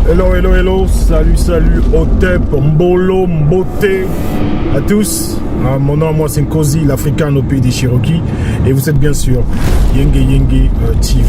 Hello, hello, hello, salut, salut, Otep, Mbolo, Mbote, à tous. Mon nom, moi, c'est Nkosi, l'Africain au pays des Cherokees. Et vous êtes bien sûr Yenge Yenge TV.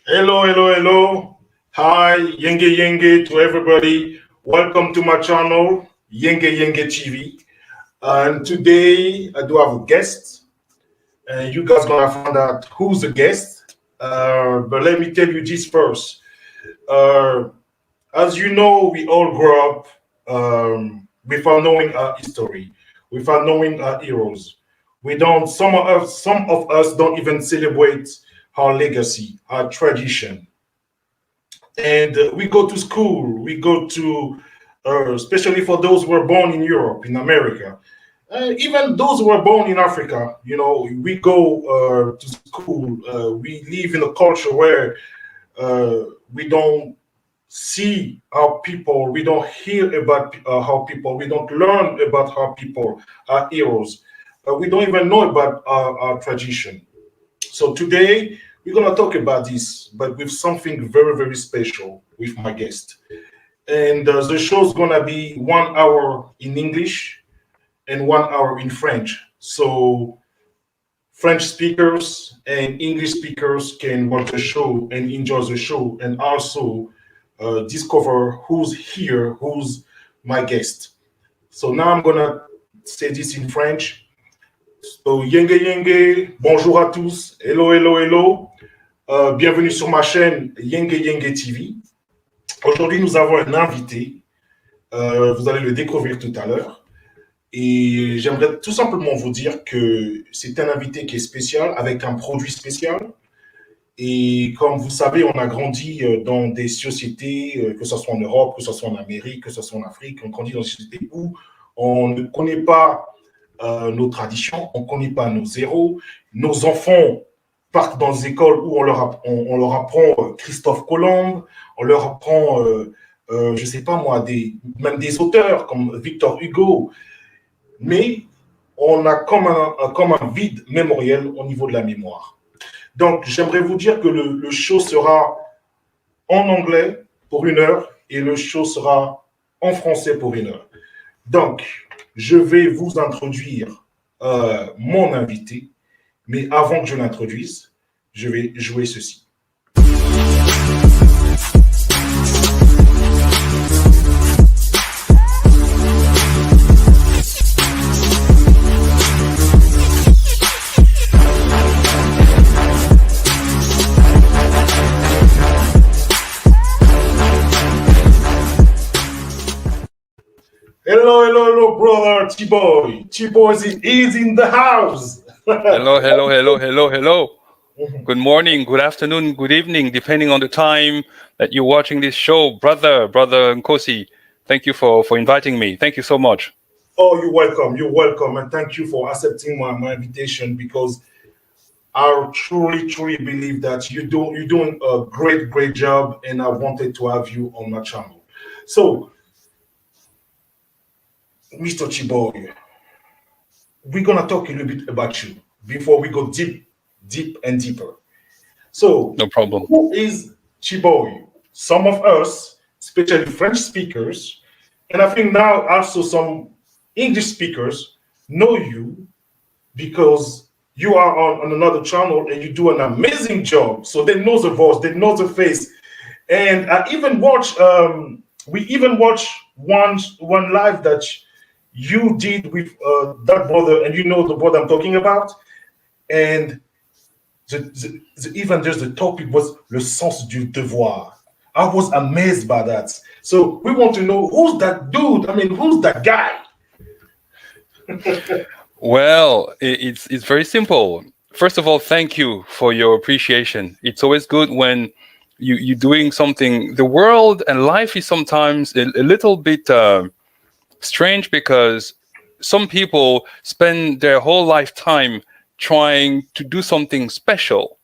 Hello, hello, hello. Hi, Yenge Yenge to everybody. Welcome to my channel, Yenge Yenge TV. And today I do have a guest. And you guys gonna find out who's the guest. But let me tell you this first. As you know, we all grew up without knowing our history, without knowing our heroes. We don't. Some of us don't even celebrate our legacy, our tradition. And we go to school. We go to, especially for those who were born in Europe, in America, even those who were born in Africa. You know, we go to school. We live in a culture where we don't see our people, we don't hear about our people, we don't learn about our people, our heroes. We don't even know about our tradition. So today we're gonna talk about this, but with something very, very special with my guest. And the show's gonna be 1 hour in English and 1 hour in French. So French speakers and English speakers can watch the show and enjoy the show, and also discover who's here, who's my guest. So now I'm gonna say this in French. So Yenge Yenge, bonjour à tous, hello, hello, hello. Bienvenue sur ma chaîne Yenge Yenge TV. Aujourd'hui, nous avons un invité. Vous allez le découvrir tout à l'heure. Et j'aimerais tout simplement vous dire que c'est un invité qui est spécial, avec un produit spécial. Et comme vous savez, on a grandi dans des sociétés, que ce soit en Europe, que ce soit en Amérique, que ce soit en Afrique, on grandit dans des sociétés où on ne connaît pas nos traditions, on ne connaît pas nos héros. Nos enfants partent dans des écoles où on leur apprend Christophe Colomb, on leur apprend, je ne sais pas moi, même des auteurs comme Victor Hugo, mais on a comme un vide mémoriel au niveau de la mémoire. Donc, j'aimerais vous dire que le show sera en anglais pour 1 heure et le show sera en français pour 1 heure. Donc, je vais vous introduire mon invité, mais avant que je l'introduise, je vais jouer ceci. Hello, hello, hello, brother Tshiboy. Tshiboy is in the house. Hello, hello, hello, hello, hello. Good morning, good afternoon, good evening, depending on the time that you're watching this show. Brother Nkosi, thank you for inviting me. Thank you so much. Oh, you're welcome. And thank you for accepting my invitation, because I truly, truly believe that you're doing a great job, and I wanted to have you on my channel. So, Mr. Tshiboy, we're gonna talk a little bit about you before we go deep and deeper. So, no problem. Who is Tshiboy? Some of us, especially French speakers, and I think now also some English speakers, know you because you are on another channel and you do an amazing job. So they know the voice, they know the face, and I even watch. We even watch one live that you did with that brother, and you know the brother I'm talking about. And even just the topic was le sens du devoir. I was amazed by that. So we want to know, who's that dude? I mean, who's that guy? Well, it's very simple. First of all, thank you for your appreciation. It's always good when you're doing something. The world and life is sometimes a little bit strange because some people spend their whole lifetime trying to do something special,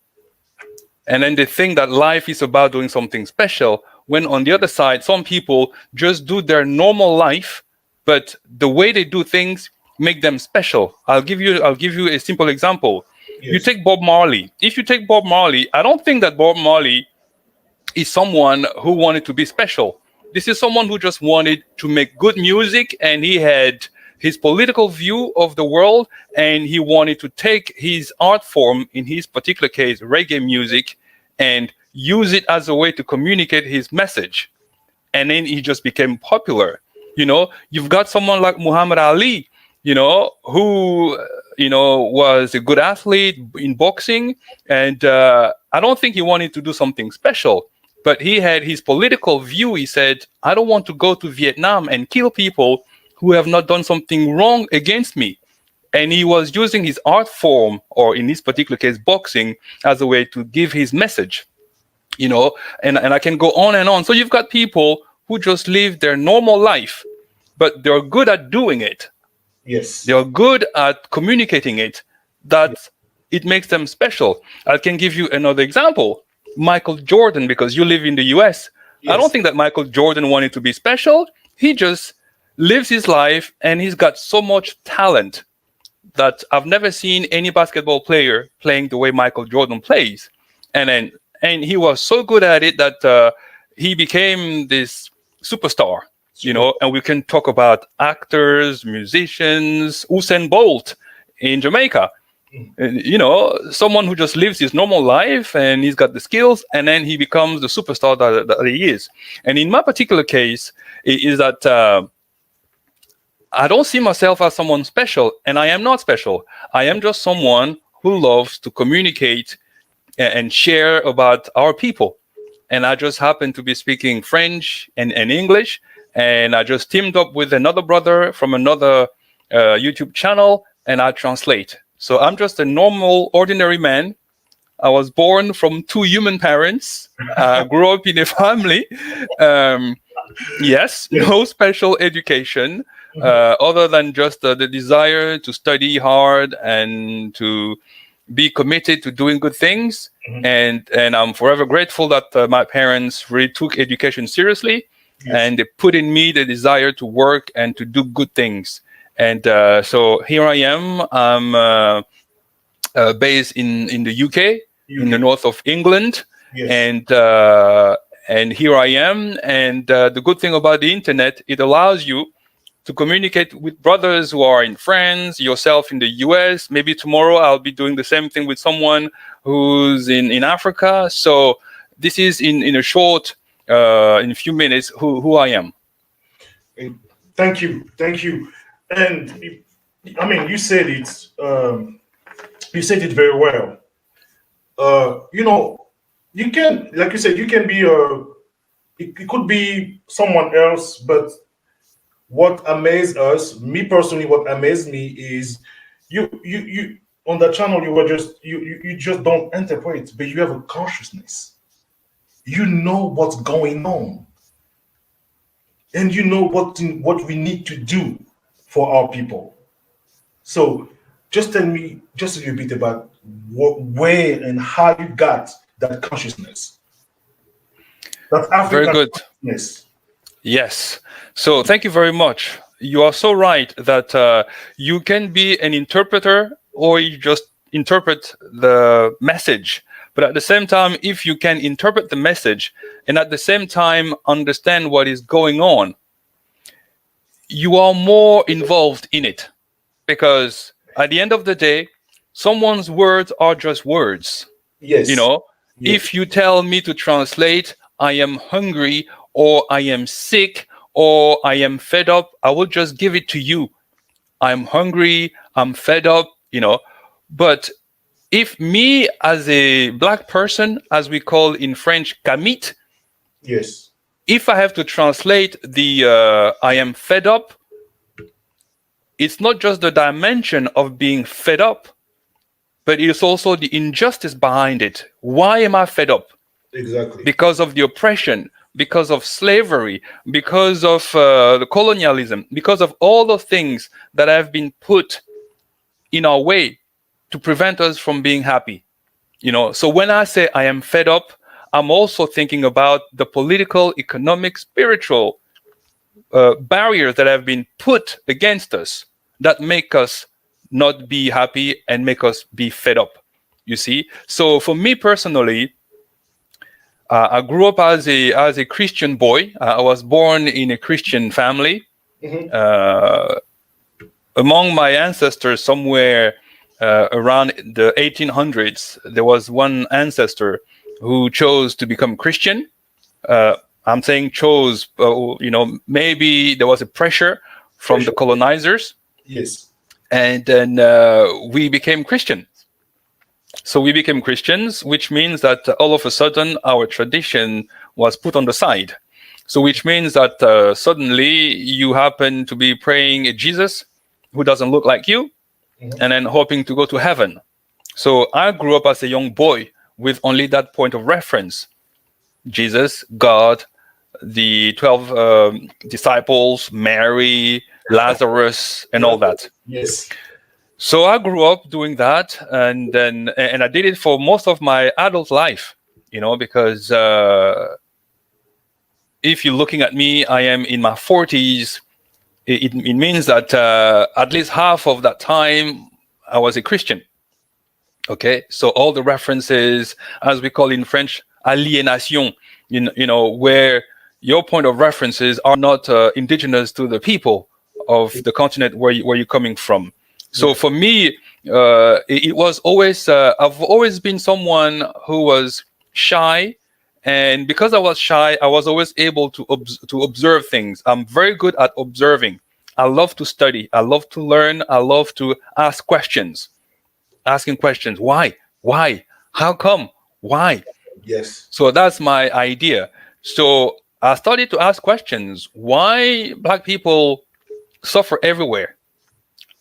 and then they think that life is about doing something special, when on the other side some people just do their normal life, but the way they do things make them special. I'll give you a simple example. You Yes. take Bob Marley. If you take Bob Marley, I don't think that Bob Marley is someone who wanted to be special. This is someone who just wanted to make good music, and he had his political view of the world, and he wanted to take his art form, in his particular case, reggae music, and use it as a way to communicate his message. And then he just became popular. You've got someone like Muhammad Ali, who was a good athlete in boxing, and I don't think he wanted to do something special, but he had his political view. He said, I don't want to go to Vietnam and kill people who have not done something wrong against me. And he was using his art form, or in this particular case boxing, as a way to give his message. And I can go on and on. So you've got people who just live their normal life, but they're good at doing it. Yes. They're good at communicating it, that it makes them special. I can give you another example. Michael Jordan, because you live in the US. I don't Yes. think that Michael Jordan wanted to be special. He just lives his life, and he's got so much talent that I've never seen any basketball player playing the way Michael Jordan plays. And he was so good at it that he became this superstar. And we can talk about actors, musicians, Usain Bolt in Jamaica. Someone who just lives his normal life, and he's got the skills, and then he becomes the superstar that he is. And in my particular case, is that I don't see myself as someone special, and I am not special. I am just someone who loves to communicate and share about our people. And I just happen to be speaking French and English, and I just teamed up with another brother from another YouTube channel, and I translate. So I'm just a normal, ordinary man. I was born from two human parents. I grew up in a family. Yes, no special education, other than just the desire to study hard and to be committed to doing good things. And I'm forever grateful that my parents really took education seriously. Yes. And they put in me the desire to work and to do good things. And so here I am. I'm based in the UK, in the north of England. Yes. And here I am. And the good thing about the internet, it allows you to communicate with brothers who are in France, yourself in the US. Maybe tomorrow I'll be doing the same thing with someone who's in Africa. So this is in a short, in a few minutes, who I am. Thank you. And I mean, you said it. You said it very well. You can, like you said, you can be it could be someone else, but what amazed us, me personally, what amazed me is you on that channel, you just don't interpret, but you have a consciousness. You know what's going on, and you know what we need to do for our people. So just tell me just a little bit about where and how you got that consciousness. That African Very good. consciousness. Yes. So thank you very much. You are so right that you can be an interpreter, or you just interpret the message. But at the same time, if you can interpret the message and at the same time understand what is going on, you are more involved in it. Because at the end of the day, someone's words are just words. Yes. Yes. Yes. If you tell me to translate, I am hungry, or I am sick, or I am fed up, I will just give it to you. I'm hungry, I'm fed up, But if me as a black person, as we call in French, KAMIT, Yes. if I have to translate the I am fed up, it's not just the dimension of being fed up, but it's also the injustice behind it. Why am I fed up? Exactly. Because of the oppression, because of slavery, because of the colonialism, because of all the things that have been put in our way to prevent us from being happy. So when I say I am fed up, I'm also thinking about the political, economic, spiritual barriers that have been put against us that make us not be happy and make us be fed up. You see? So for me personally, I grew up as a Christian boy. I was born in a Christian family. Among my ancestors, somewhere around the 1800s, there was one ancestor who chose to become Christian. I'm saying chose, maybe there was a pressure from the colonizers. Yes. And then we became Christian. So we became Christians, which means that all of a sudden our tradition was put on the side. So which means that suddenly you happen to be praying a Jesus who doesn't look like you, and then hoping to go to heaven. So I grew up as a young boy with only that point of reference. Jesus, God, the 12 disciples, Mary, Lazarus, and all that. Yes. So I grew up doing that, and I did it for most of my adult life, because if you're looking at me, I am in my 40s. It means that at least half of that time I was a Christian. Okay, so all the references, as we call in French, aliénation, where your point of references are not indigenous to the people of the continent where you're coming from. So for me, it was always, I've always been someone who was shy. And because I was shy, I was always able to observe things. I'm very good at observing. I love to study. I love to learn. I love to ask questions. Asking questions. Why? Why? How come? Why? Yes. So that's my idea. So I started to ask questions. Why Black people suffer everywhere?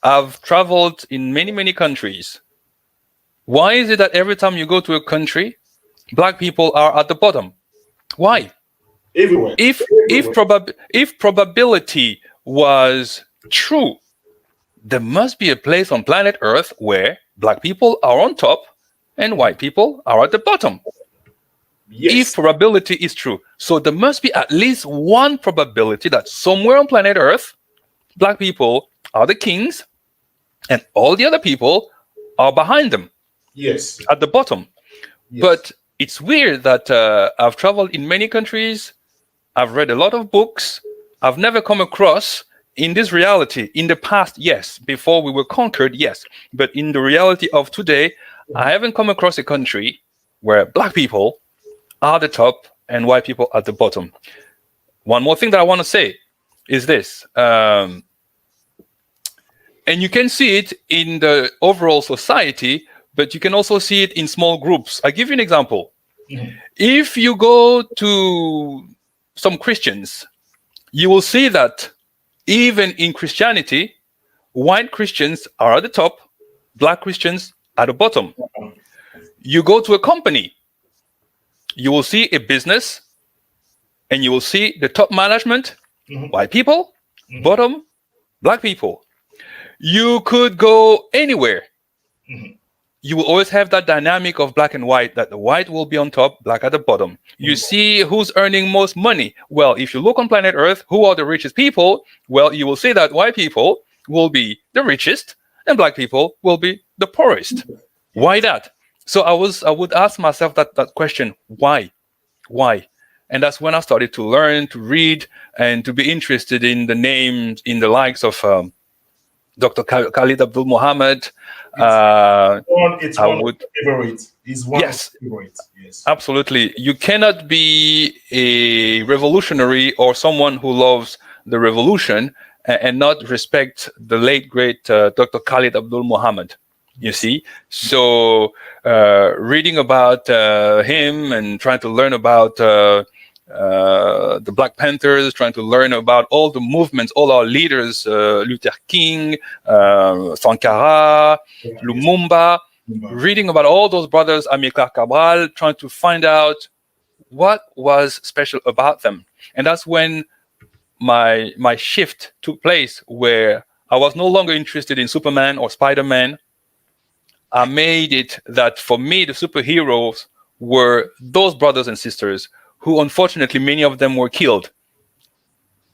I've traveled in many, many countries. Why is it that every time you go to a country, Black people are at the bottom? Why? Everywhere. If probability was true, there must be a place on planet Earth where Black people are on top and white people are at the bottom. Yes. If probability is true. So there must be at least one probability that somewhere on planet Earth, Black people are the kings and all the other people are behind them. Yes. At the bottom. Yes. But it's weird that I've traveled in many countries. I've read a lot of books. I've never come across in this reality. In the past, yes. Before we were conquered, yes. But in the reality of today, I haven't come across a country where Black people are the top and white people at the bottom. One more thing that I want to say is this. And you can see it in the overall society, but you can also see it in small groups. I'll give you an example. Mm-hmm. If you go to some Christians, you will see that even in Christianity, white Christians are at the top, Black Christians at the bottom. You go to a company, you will see a business, and you will see the top management, white people, bottom, Black people. You could go anywhere. You will always have that dynamic of black and white, that the white will be on top, Black at the bottom. You see who's earning most money. Well, if you look on planet Earth, who are the richest people? Well, you will see that white people will be the richest and Black people will be the poorest. Why that? So I would ask myself that question, why? Why? And that's when I started to learn, to read, and to be interested in the names, in the likes of Dr. Khalid Abdul Muhammad. It's one of my favorites. He's one of my favorites. Yes. Absolutely. You cannot be a revolutionary or someone who loves the revolution and not respect the late, great Dr. Khalid Abdul Muhammad. You see? So reading about him and trying to learn about the Black Panthers, trying to learn about all the movements, all our leaders, Luther King, Sankara, Lumumba, reading about all those brothers, Amilcar Cabral, trying to find out what was special about them. And that's when my shift took place, where I was no longer interested in Superman or Spider-Man. I made it that for me, the superheroes were those brothers and sisters who, unfortunately, many of them were killed.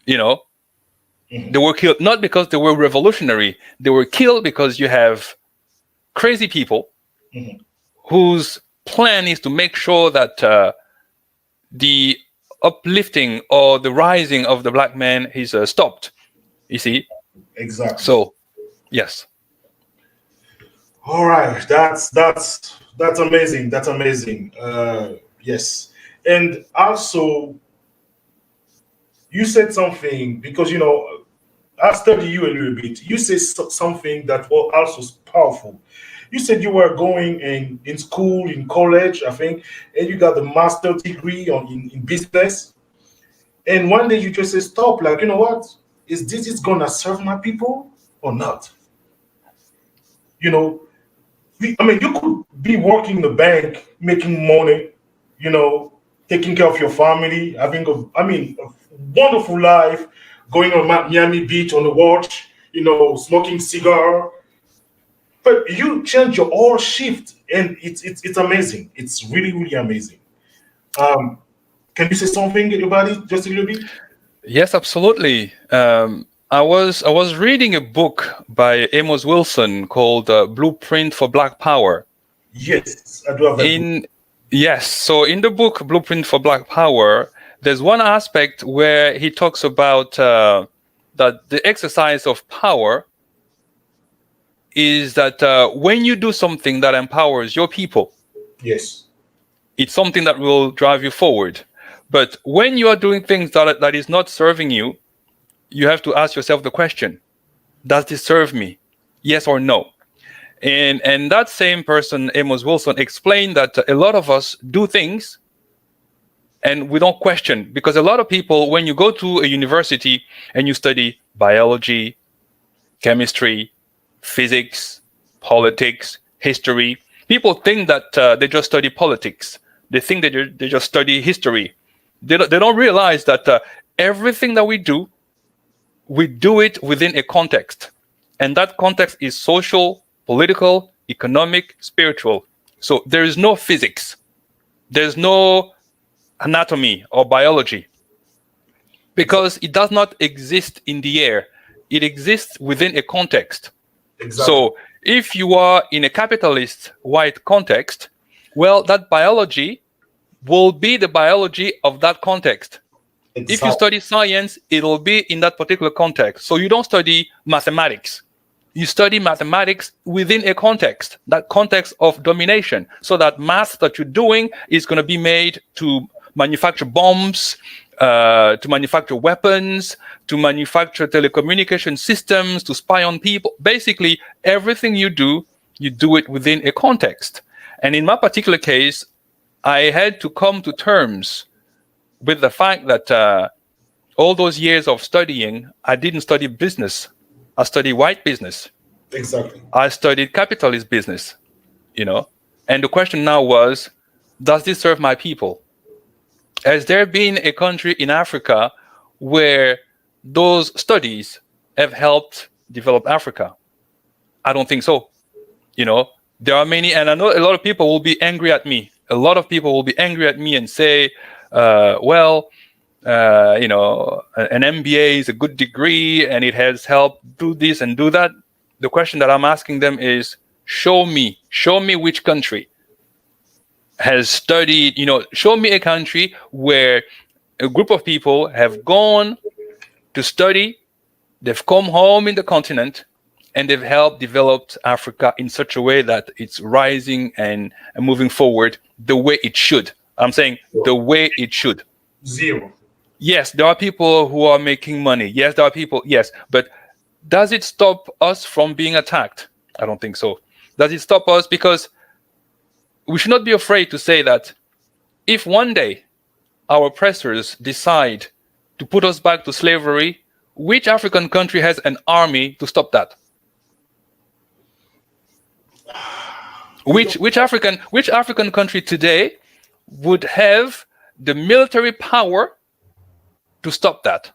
They were killed not because they were revolutionary. They were killed because you have crazy people whose plan is to make sure that the uplifting or the rising of the black man is stopped. You see? Exactly. So, yes. All right, that's amazing. That's amazing. Yes, and also you said something, because I study you a little bit. You said something that was also powerful. You said you were going in school, in college, I think, and you got the master degree in business. And one day you just say, stop, like, you know what? Is this gonna serve my people or not? You could be working in the bank, making money, taking care of your family, having a wonderful life, going on Miami Beach on the watch, smoking cigar. But you change your whole shift, and it's amazing. It's really, really amazing. Can you say something about it, just a little bit? Yes, absolutely. I was reading a book by Amos Wilson called Blueprint for Black Power. Yes, I do have that book. Yes, so in the book Blueprint for Black Power, there's one aspect where he talks about that the exercise of power is that when you do something that empowers your people, yes, it's something that will drive you forward. But when you are doing things that is not serving you, you have to ask yourself the question, does this serve me? Yes or no? And that same person, Amos Wilson, explained that a lot of us do things and we don't question, because a lot of people, when you go to a university and you study biology, chemistry, physics, politics, history, people think that they just study politics. They think they just study history. They don't realize that everything that we do it within a context. And that context is social, political, economic, spiritual. So there is no physics. There's no anatomy or biology, because it does not exist in the air. It exists within a context. Exactly. So if you are in a capitalist white context, well, that biology will be the biology of that context. Exactly. If you study science, it'll be in that particular context. So you don't study mathematics. You study mathematics within a context, that context of domination. So that math that you're doing is going to be made to manufacture bombs, to manufacture weapons, to manufacture telecommunication systems, to spy on people. Basically, everything you do it within a context. And in my particular case, I had to come to terms with the fact that all those years of studying, I didn't study business. I studied white business. Exactly. I studied capitalist business, And the question now was, does this serve my people? Has there been a country in Africa where those studies have helped develop Africa? I don't think so. There are many, and I know a lot of people will be angry at me. A lot of people will be angry at me and say, an MBA is a good degree and it has helped do this and do that. The question that I'm asking them is, show me which country has studied, show me a country where a group of people have gone to study, they've come home in the continent, and they've helped develop Africa in such a way that it's rising and moving forward the way it should. I'm saying the way it should. Zero. Yes, there are people who are making money. Yes, there are people. Yes, but does it stop us from being attacked? I don't think so. Does it stop us? Because we should not be afraid to say that if one day our oppressors decide to put us back to slavery, which African country has an army to stop that? Which African country today would have the military power to stop that?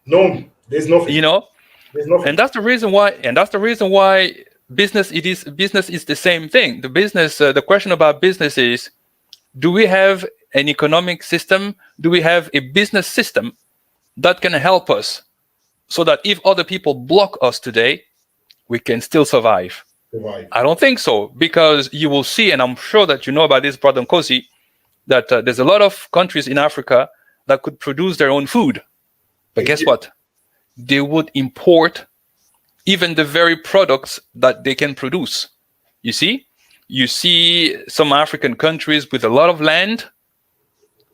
No, there's nothing. You know, There's nothing. and that's the reason why. And that's the reason why business is the same thing. The business. The question about business is: do we have an economic system? Do we have a business system that can help us, so that if other people block us today, we can still survive? Right. I don't think so, because you will see, and I'm sure that you know about this, Brother Nkosi, that there's a lot of countries in Africa that could produce their own food. But guess what? They would import even the very products that they can produce. You see some African countries with a lot of land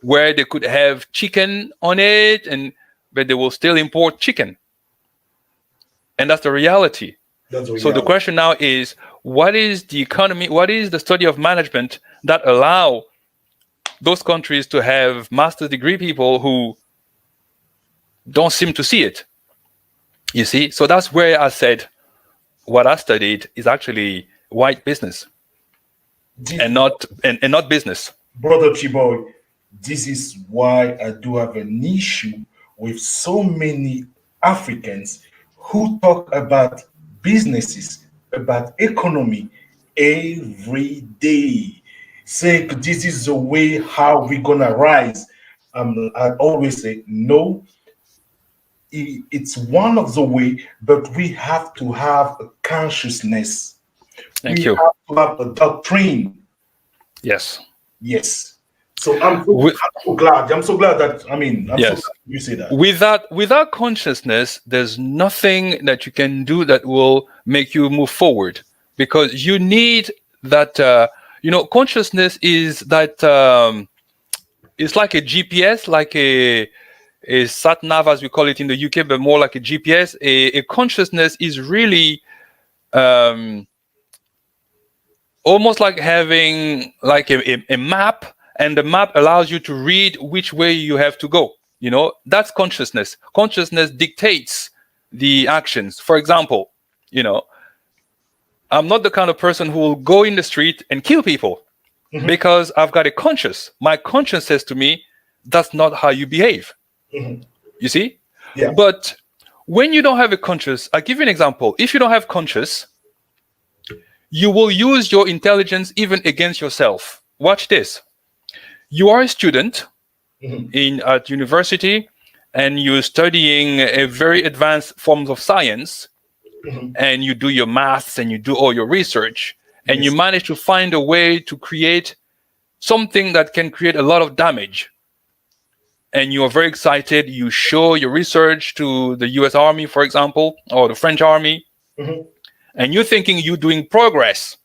where they could have chicken on it, but they will still import chicken. And that's the reality. So the question now is, what is the economy, what is the study of management that allow those countries to have master's degree people who don't seem to see it? You see? So that's where I said what I studied is actually white business and not business. Brother Tshiboy, this is why I do have an issue with so many Africans who talk about businesses, about economy every day, saying this is the way how we're gonna rise. I always say no. It's one of the way, but we have to have a consciousness. Thank you. Have to have a doctrine. Yes. Yes. So I'm so glad. I'm so glad that yes. So glad you say that. Without consciousness, there's nothing that you can do that will make you move forward, because you need that. Consciousness is that. It's like a GPS, like a sat nav, as we call it in the UK, but more like a GPS. A consciousness is really almost like having like a map. And the map allows you to read which way you have to go. That's consciousness. Consciousness dictates the actions. For example, I'm not the kind of person who will go in the street and kill people because I've got a conscience. My conscience says to me, that's not how you behave. You see? Yeah. But when you don't have a conscience, I'll give you an example. If you don't have conscience, you will use your intelligence even against yourself. Watch this. You are a student at university, and you're studying a very advanced forms of science, and you do your maths and you do all your research, and you manage to find a way to create something that can create a lot of damage. And you are very excited. You show your research to the US Army, for example, or the French Army, and you're thinking you're doing progress.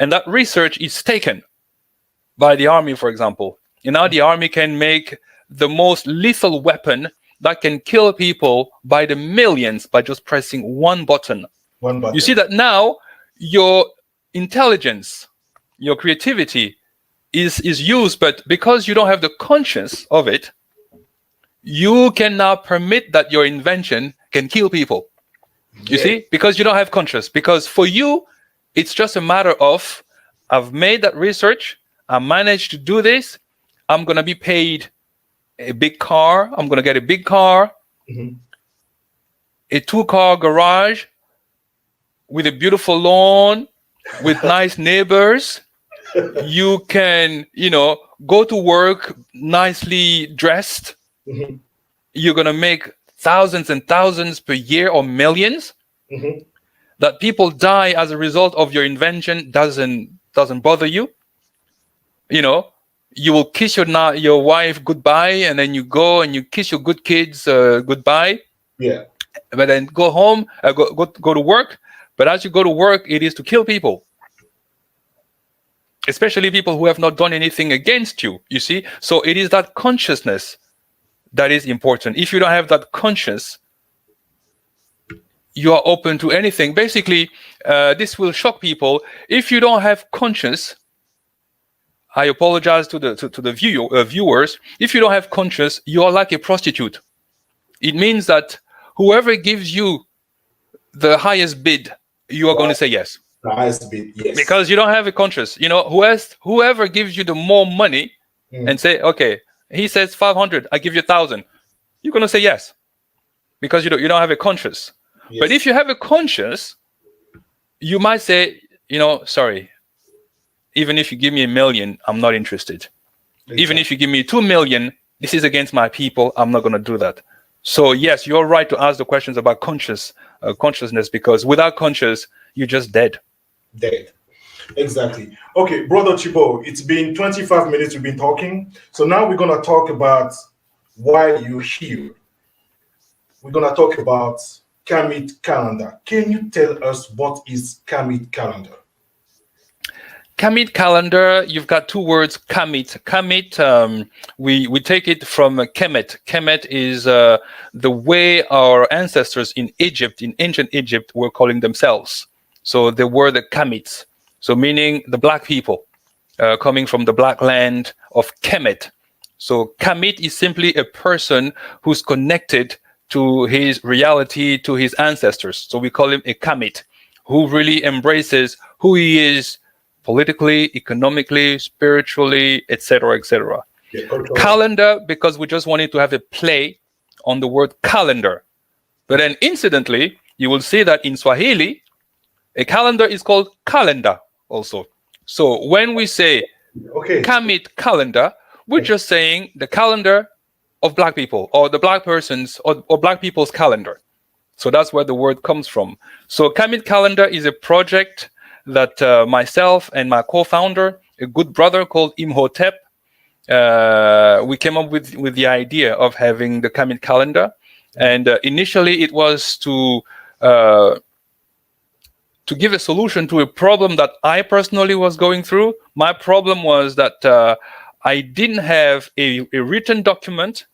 And that research is taken by the army, for example. And now the army can make the most lethal weapon that can kill people by the millions by just pressing one button. You see that now your intelligence, your creativity is used, but because you don't have the conscience of it, you can now permit that your invention can kill people. You see? Because you don't have conscience. Because for you, it's just a matter of, I've made that research, I managed to do this, I'm going to be paid a big car, I'm going to get a big car, a 2-car garage with a beautiful lawn, with nice neighbors. You can, go to work nicely dressed. You're going to make thousands and thousands per year, or millions. That people die as a result of your invention doesn't bother you. You will kiss your wife goodbye, and then you go and you kiss your good kids goodbye. Yeah. But then go home, go to work. But as you go to work, it is to kill people, especially people who have not done anything against you. You see, so it is that consciousness that is important. If you don't have that conscience, you are open to anything. Basically, this will shock people. If you don't have conscience, I apologize to the viewers. If you don't have conscience, you are like a prostitute. It means that whoever gives you the highest bid, you are going to say yes. The highest bid, yes. Because you don't have a conscience. Whoever gives you the more money and say, okay, he says 500, I give you 1,000. You're going to say yes. Because you don't have a conscience. Yes. But if you have a conscience, you might say, sorry, even if you give me 1 million, I'm not interested. Exactly. Even if you give me 2 million, this is against my people. I'm not going to do that. So yes, you're right to ask the questions about consciousness, because without conscience, you're just dead. Dead. Exactly. Okay, Brother Tshiboy, it's been 25 minutes we've been talking. So now we're going to talk about why you're here. We're going to talk about KAMIT calendar. Can you tell us what is KAMIT calendar? KAMIT calendar, you've got two words, KAMIT. KAMIT, we take it from Kemet. Kemet is the way our ancestors in Egypt, in ancient Egypt, were calling themselves. So they were the Kamits. So meaning the black people, coming from the black land of Kemet. So KAMIT is simply a person who's connected to his reality, to his ancestors. So we call him a KAMIT, who really embraces who he is, politically, economically, spiritually, etc., etc. Yeah, calendar, because we just wanted to have a play on the word calendar. But then incidentally, you will see that in Swahili, a calendar is called kalenda also. So when we say KAMIT calendar, we're just saying the calendar of black people, or the black persons, or black people's calendar. So that's where the word comes from. So KAMIT calendar is a project that myself and my co-founder, a good brother called Imhotep, we came up with the idea of having the KAMIT calendar. And initially it was to give a solution to a problem that I personally was going through. My problem was that I didn't have a written document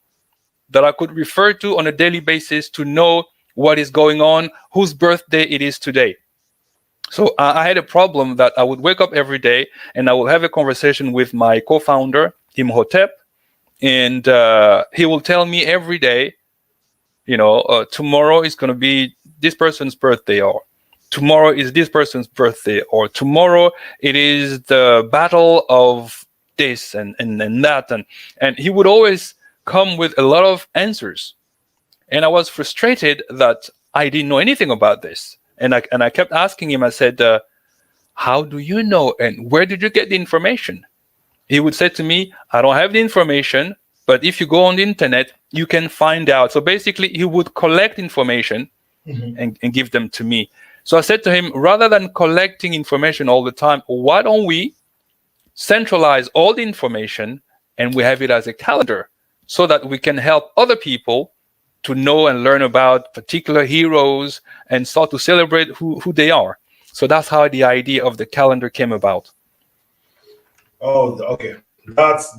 that I could refer to on a daily basis to know what is going on, whose birthday it is today. So I had a problem that I would wake up every day and I will have a conversation with my co-founder, Imhotep, and he will tell me every day, tomorrow is going to be this person's birthday, or tomorrow is this person's birthday, or tomorrow it is the battle of this and that. And he would always come with a lot of answers. And I was frustrated that I didn't know anything about this. And I kept asking him, I said, how do you know? And where did you get the information? He would say to me, I don't have the information, but if you go on the internet, you can find out. So basically, he would collect information and give them to me. So I said to him, rather than collecting information all the time, why don't we centralize all the information and we have it as a calendar so that we can help other people to know and learn about particular heroes and start to celebrate who they are. So that's how the idea of the calendar came about. Oh, okay. That's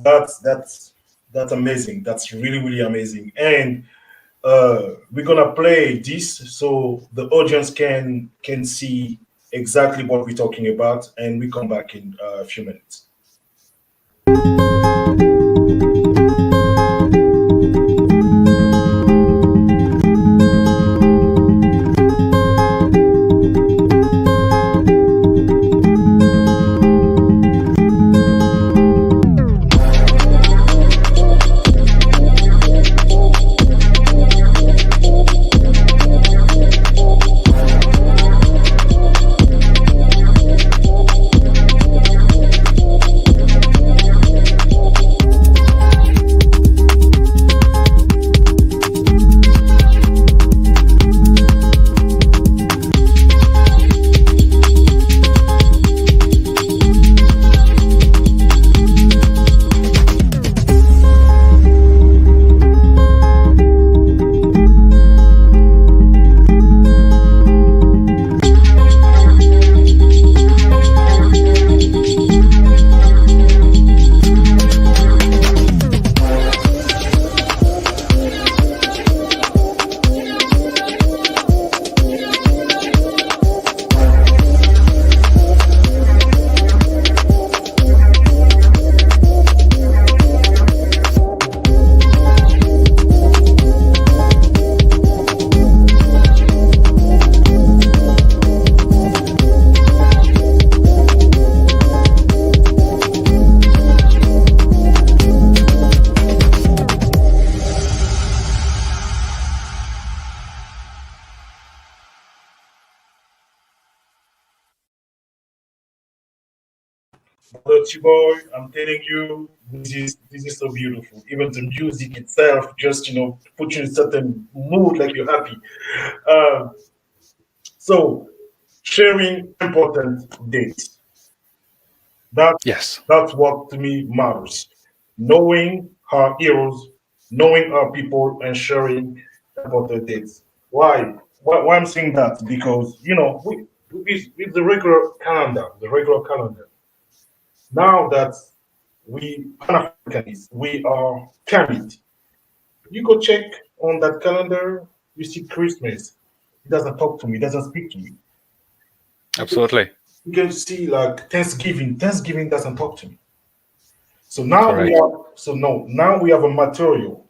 amazing. That's really, really amazing. And we're gonna play this so the audience can see exactly what we're talking about, and we come back in a few minutes. Brother Tshiboy, I'm telling you, this is so beautiful. Even the music itself, just put you in a certain mood, like you're happy. Uh, so sharing important dates. That Yes. that's what to me matters. Knowing our heroes, knowing our people, and sharing important dates. Why I'm saying that? Because with the regular calendar, now that we Pan-Africanists, we are KAMIT. You go check on that calendar, you see Christmas. It doesn't talk to me, it doesn't speak to me. Absolutely. You can see like Thanksgiving. Thanksgiving doesn't talk to me. So now we Correct. have so no now we have a material.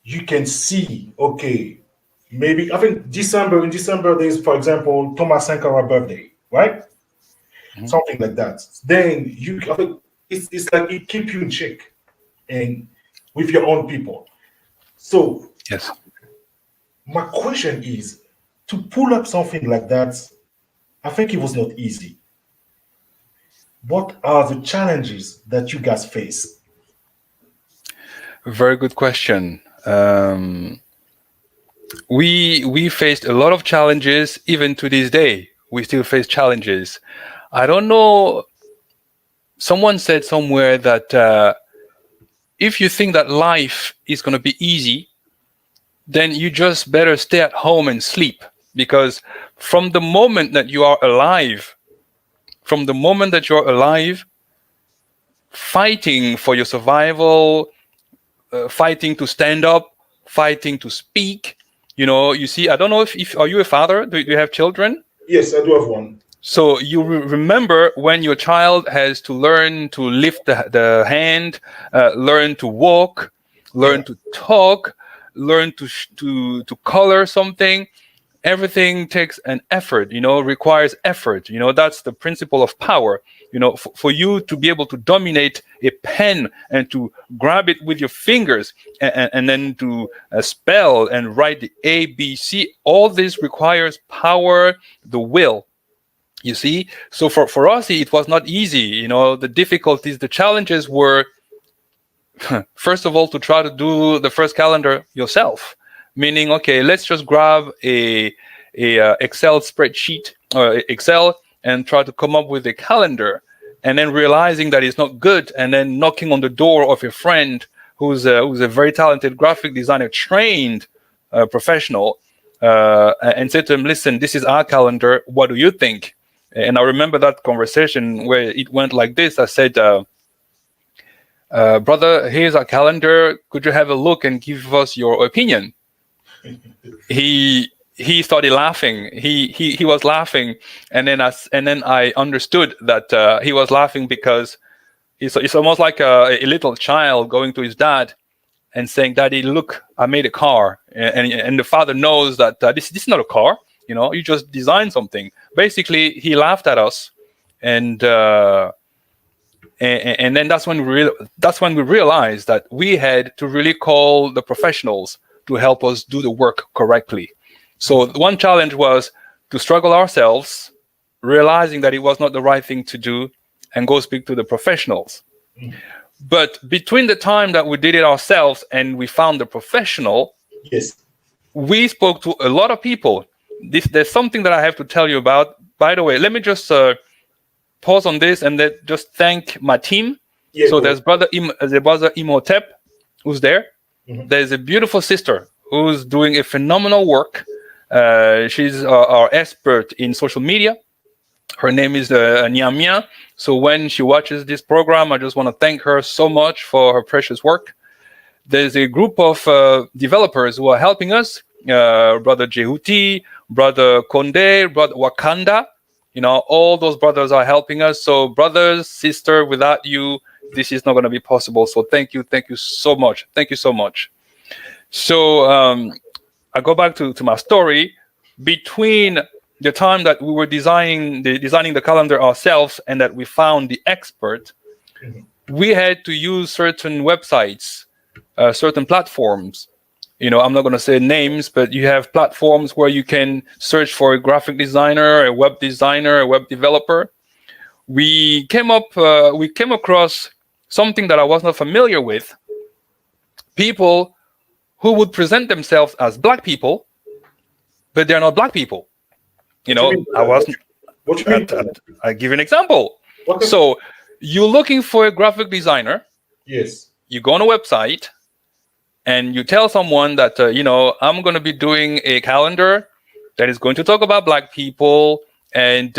You can see, okay, maybe I think December in December there's for example Thomas Sankara birthday, right? Mhm. Something like that. Then I think it's like it keep you in check and with your own people. So Yes. my question is to pull up something like that, I think it was not easy. What are the challenges that you guys face? Very good question. We faced a lot of challenges even to this day. We still face challenges. I don't know. Someone said somewhere that if you think that life is going to be easy, then you just better stay at home and sleep, because from the moment that you are alive, from the moment that you're alive, fighting for your survival, fighting to stand up, fighting to speak. You see, I don't know if are you a father? Do you have children? Yes, I do have one. So you remember when your child has to learn to lift the hand, learn to walk, Yeah. learn to talk, learn to color something. Everything takes an effort, requires effort. That's the principle of power. For you to be able to dominate a pen and to grab it with your fingers and then to spell and write the A, B, C, all this requires power, the will. You see, so for us it was not easy. The difficulties, the challenges were first of all to try to do the first calendar yourself, meaning, okay, let's just grab a Excel spreadsheet or Excel and try to come up with a calendar, and then realizing that it's not good, and then knocking on the door of a friend who's a very talented graphic designer, trained professional, and say to him, listen, this is our calendar, what do you think? And I remember that conversation where it went like this. I said, brother, here's our calendar. Could you have a look and give us your opinion? He started laughing. He was laughing, and then I understood that he was laughing because it's almost like a little child going to his dad and saying, "Daddy, look, I made a car," and the father knows that this is not a car. You just designed something. Basically, he laughed at us, and and then that's when we realized that we had to really call the professionals to help us do the work correctly. So one challenge was to struggle ourselves, realizing that it was not the right thing to do, and go speak to the professionals. But between the time that we did it ourselves and we found the professional, Yes. we spoke to a lot of people. There's something that I have to tell you about. By the way, let me just pause on this and then just thank my team. Yeah. So Go there's brother Imhotep, who's there. Mhm. There's a beautiful sister who's doing a phenomenal work. She's our expert in social media. Her name is Nyamia. So when she watches this program, I just want to thank her so much for her precious work. There's a group of developers who are helping us. Brother Jehuti, Brother Konde, Brother Wakanda. All those brothers are helping us. So brothers, sister, without you, this is not going to be possible. So thank you so much. Thank you so much. So I go back to my story. Between the time that we were designing the calendar ourselves and that we found the expert, we had to use certain websites, certain platforms. I'm not going to say names, but you have platforms where you can search for a graphic designer, a web developer. we came across something that I was not familiar with. People who would present themselves as black people, but they're not black people. You know, I wasn't. What you mean? I give you an example. Okay. So you're looking for a graphic designer. Yes. You go on a website and you tell someone that, I'm going to be doing a calendar that is going to talk about black people. And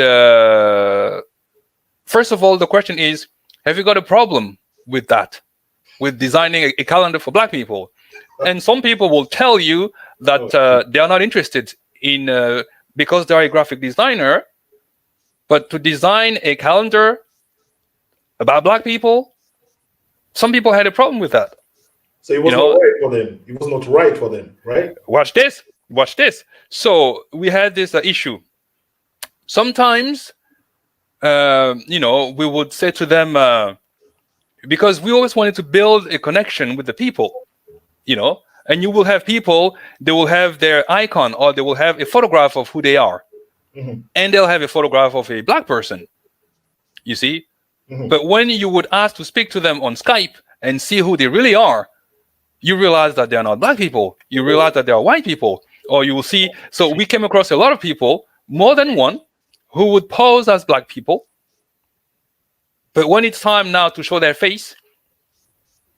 first of all, the question is, have you got a problem with that, with designing a calendar for black people? And some people will tell you that they are not interested in, because they are a graphic designer, but to design a calendar about black people, some people had a problem with that. So it was not right for them. It was not right for them, right? Watch this. Watch this. So we had this issue. Sometimes, we would say to them, because we always wanted to build a connection with the people, and you will have people, they will have their icon or they will have a photograph of who they are. Mm-hmm. And they'll have a photograph of a black person, you see? Mm-hmm. But when you would ask to speak to them on Skype and see who they really are, you realize that they're not black people. You realize that they are white people. Or you will see, so we came across a lot of people, more than one, who would pose as black people. But when it's time now to show their face,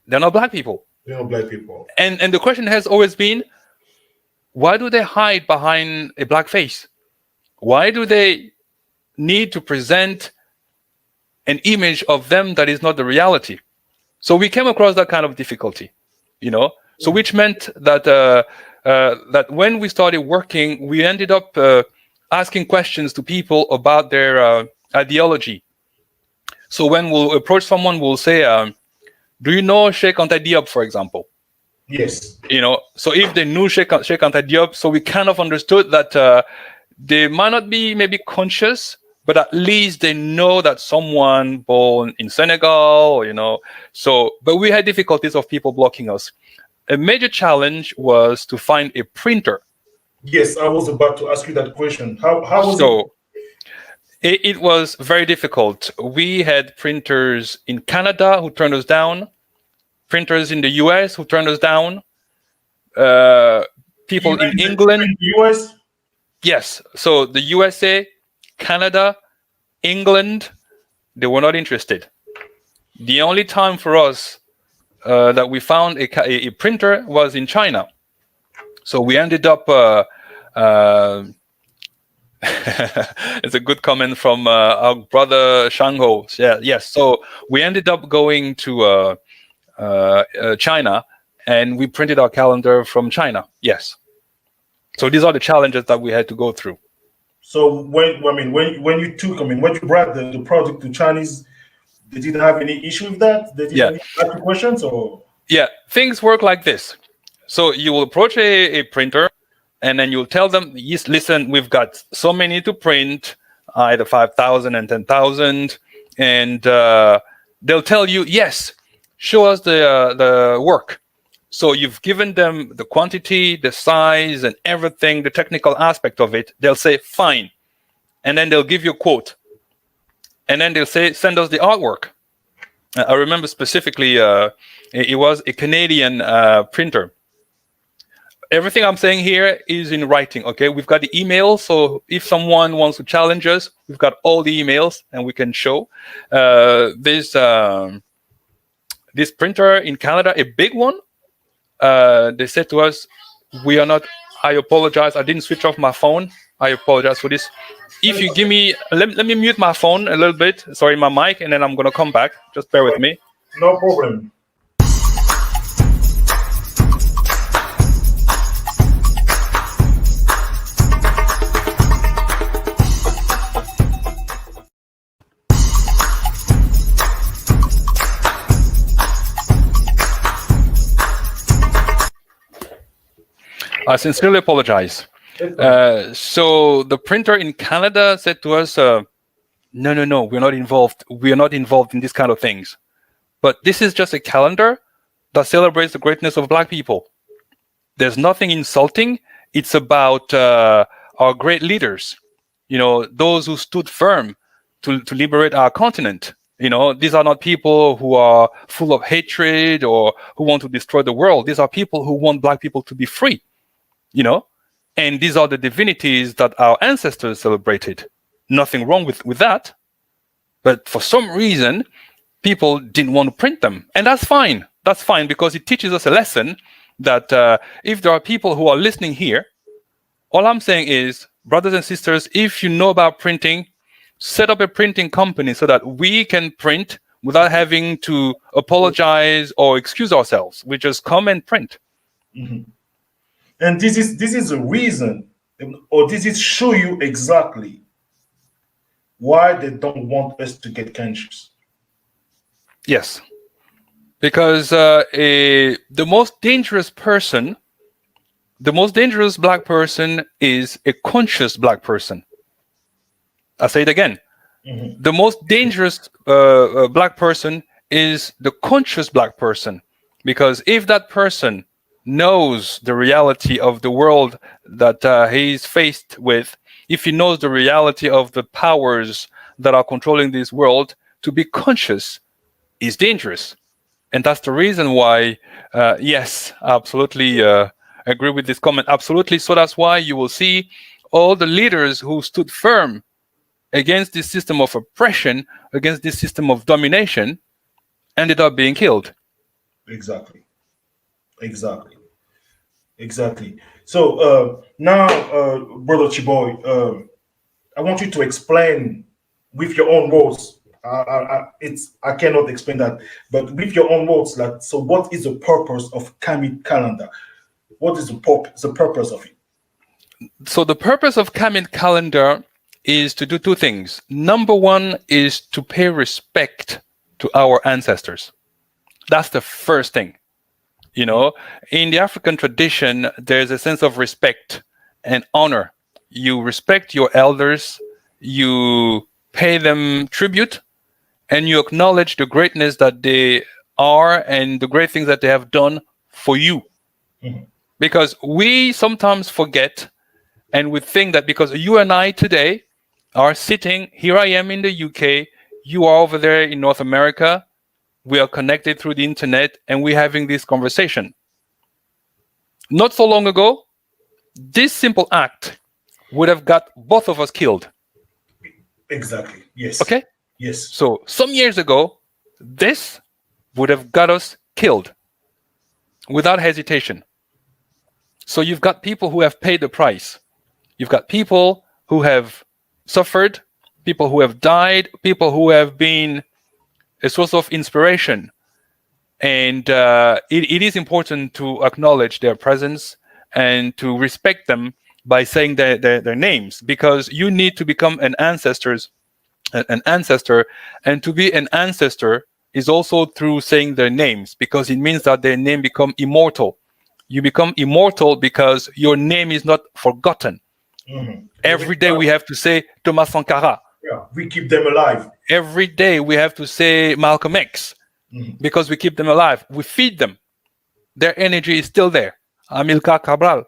they're not black people. They're not black people. And the question has always been, why do they hide behind a black face? Why do they need to present an image of them that is not the reality? So we came across that kind of difficulty, so which meant that that when we started working, we ended up asking questions to people about their ideology. So when we'll approach someone, we'll say, do you know Sheikh Anta Diop, for example? Yes. So if they knew Sheikh Anta Diop, so we kind of understood that they might not be maybe conscious, but at least they know that someone born in Senegal, but we had difficulties of people blocking us. A major challenge was to find a printer. Yes, I was about to ask you that question. How was it? It was very difficult. We had printers in Canada who turned us down, printers in the US who turned us down, people in England. In the US? Yes. So the USA, Canada, England, they were not interested. The only time for us that we found a printer was in China. So we ended up, it's a good comment from our brother Shangho. Yeah, yes. So we ended up going to China, and we printed our calendar from China. Yes. So these are the challenges that we had to go through. So when you brought the product to Chinese, they didn't have any issue with that? They didn't ask you questions, or? Yeah, things work like this. So you will approach a printer, and then you'll tell them, yes, listen, we've got so many to print, either 5,000 and 10,000, and they'll tell you, yes, show us the work. So you've given them the quantity, the size, and everything, the technical aspect of it. They'll say, fine. And then they'll give you a quote. And then they'll say, send us the artwork. I remember specifically, it was a Canadian printer. Everything I'm saying here is in writing, okay? We've got the email, so if someone wants to challenge us, we've got all the emails and we can show. This printer in Canada, a big one, they said to us, we are not, I apologize, I didn't switch off my phone. I apologize for this. If you give me, let me mute my phone a little bit, sorry, my mic, and then I'm going to come back. Just bear with me. No problem. I sincerely apologize. So the printer in Canada said to us, no, we're not involved. We are not involved in these kind of things. But this is just a calendar that celebrates the greatness of Black people. There's nothing insulting. It's about our great leaders, those who stood firm to liberate our continent. These are not people who are full of hatred or who want to destroy the world. These are people who want black people to be free, and these are the divinities that our ancestors celebrated. Nothing wrong with that. But for some reason, people didn't want to print them. And that's fine. That's fine, because it teaches us a lesson that if there are people who are listening here, all I'm saying is, brothers and sisters, if you know about printing, set up a printing company so that we can print without having to apologize or excuse ourselves. We just come and print. Mhm. And this is a reason, or this is show you exactly why they don't want us to get conscious. Yes. Because the most dangerous black person is a conscious black person. I'll say it again. Mhm. The most dangerous black person is the conscious black person. Because if that person knows the reality of the world that he's faced with, if he knows the reality of the powers that are controlling this world, to be conscious is dangerous. And that's the reason why, yes, I absolutely agree with this comment. Absolutely. So that's why you will see all the leaders who stood firm against this system of oppression, against this system of domination, ended up being killed. Exactly. So now, Brother Tshiboy, I want you to explain with your own words. I cannot explain that, but with your own words. So, what is the purpose of KAMIT calendar? What is the purpose of it? So the purpose of KAMIT calendar is to do two things. Number one is to pay respect to our ancestors. That's the first thing. In the African tradition, there's a sense of respect and honor. You respect your elders, you pay them tribute, and you acknowledge the greatness that they are and the great things that they have done for you. Mhm. Because we sometimes forget, and we think that because you and I today are sitting, here I am in the UK, you are over there in North America, we are connected through the internet, and we're having this conversation. Not so long ago, this simple act would have got both of us killed. Exactly. Yes. Okay? Yes. So some years ago, this would have got us killed without hesitation. So you've got people who have paid the price. You've got people who have suffered, people who have died, people who have been a source of inspiration. And it is important to acknowledge their presence and to respect them by saying their names, because you need to become an ancestor. And to be an ancestor is also through saying their names, because it means that their name become immortal. You become immortal because your name is not forgotten. Mhm. Every day we have to say Thomas Sankara. Yeah, we keep them alive. Every day we have to say Malcolm X, Mhm. because we keep them alive. We feed them. Their energy is still there. Amilcar Cabral,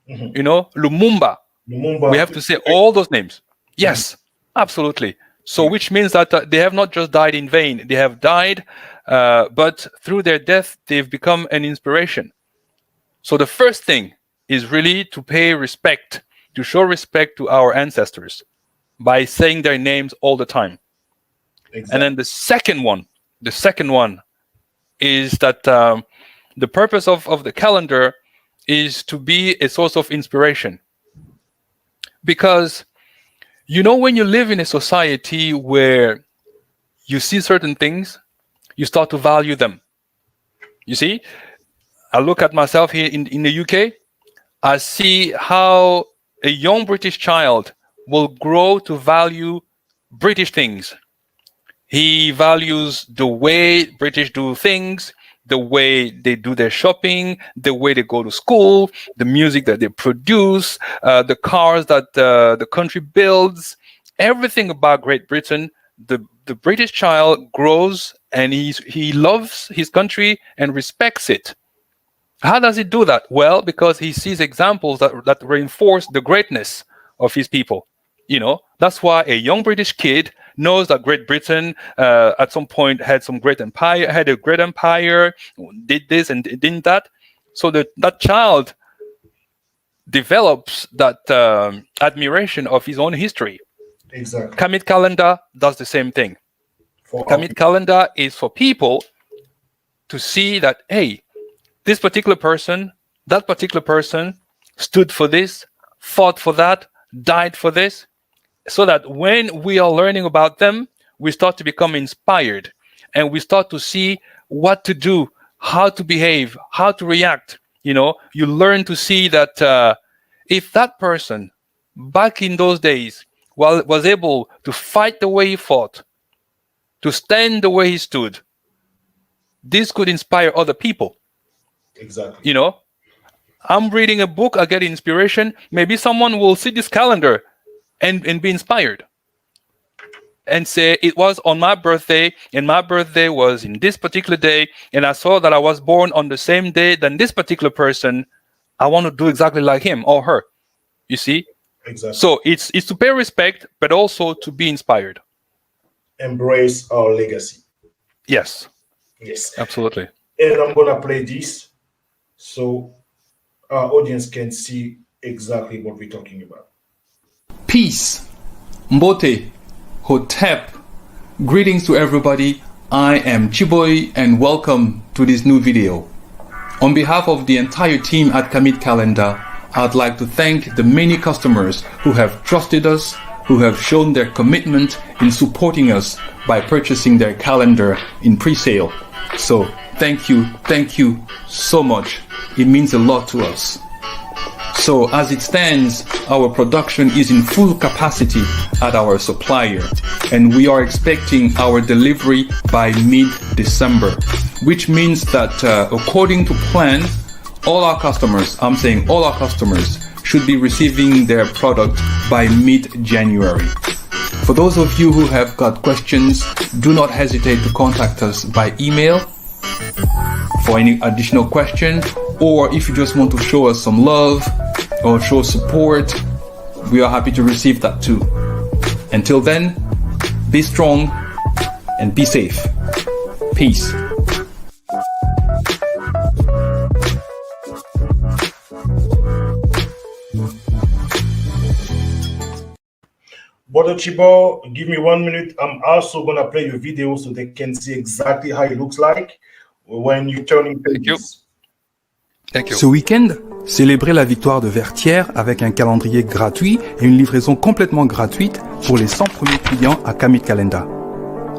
Mhm. Lumumba. Lumumba. We have to say all those names. Yes, absolutely. So which means that they have not just died in vain. They have died, but through their death, they've become an inspiration. So the first thing is really to pay respect, to show respect to our ancestors by saying their names all the time. Exactly. And then the second one is that the purpose of the calendar is to be a source of inspiration. Because, when you live in a society where you see certain things, you start to value them. You see, I look at myself here in the UK, I see how a young British child will grow to value British things. He values the way British do things, the way they do their shopping, the way they go to school, the music that they produce, the cars that the country builds, everything about Great Britain. The British child grows and he loves his country and respects it. How does he do that? Well, because he sees examples that reinforce the greatness of his people. That's why a young British kid knows that Great Britain at some point had a great empire, did this and did that. So that child develops that admiration of his own history. Exactly. KAMIT Calendar does the same thing. KAMIT Calendar is for people to see that, hey, this particular person, that particular person stood for this, fought for that, died for this, so that when we are learning about them, we start to become inspired and we start to see what to do, how to behave, how to react. You learn to see that if that person back in those days was able to fight the way he fought, to stand the way he stood, this could inspire other people. Exactly. I'm reading a book, I get inspiration. Maybe someone will see this calendar and be inspired and say, it was on my birthday, and my birthday was in this particular day, and I saw that I was born on the same day than this particular person. I want to do exactly like him or her. You see? Exactly. So it's to pay respect, but also to be inspired. Embrace our legacy. Yes. Yes. Absolutely. And I'm going to play this so our audience can see exactly what we're talking about. Peace, Mbote, Hotep. Greetings to everybody. I am Tshiboy and welcome to this new video. On behalf of the entire team at KAMIT Calendar, I'd like to thank the many customers who have trusted us, who have shown their commitment in supporting us by purchasing their calendar in pre-sale. So thank you so much. It means a lot to us. So as it stands, our production is in full capacity at our supplier, and we are expecting our delivery by mid-December, which means that according to plan, all our customers should be receiving their product by mid-January. For those of you who have got questions, do not hesitate to contact us by email for any additional questions, or if you just want to show us some love or show support, we are happy to receive that too. Until then, be strong and be safe. Peace. Brother Tshiboy, give me 1 minute. I'm also going to play your video so they can see exactly how it looks like when you're turning pages. Thank you. Ce week-end, célébrez la victoire de Vertières avec un calendrier gratuit et une livraison complètement gratuite pour les 100 premiers clients à KAMIT Calendar.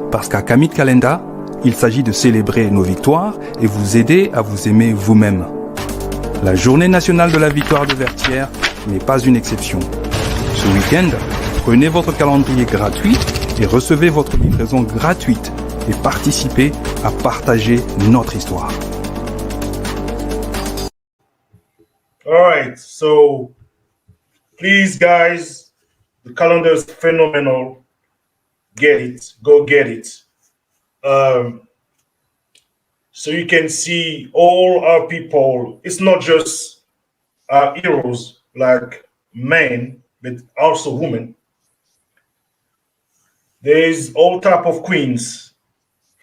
Parce qu'à KAMIT Calendar, il s'agit de célébrer nos victoires et vous aider à vous aimer vous-même. La journée nationale de la victoire de Vertières n'est pas une exception. Ce week-end, prenez votre calendrier gratuit et recevez votre livraison gratuite et participez à partager notre histoire. All right, so please, guys, the calendar is phenomenal. Get it, go get it. So you can see all our people. It's not just our heroes like men, but also women. There's all type of queens,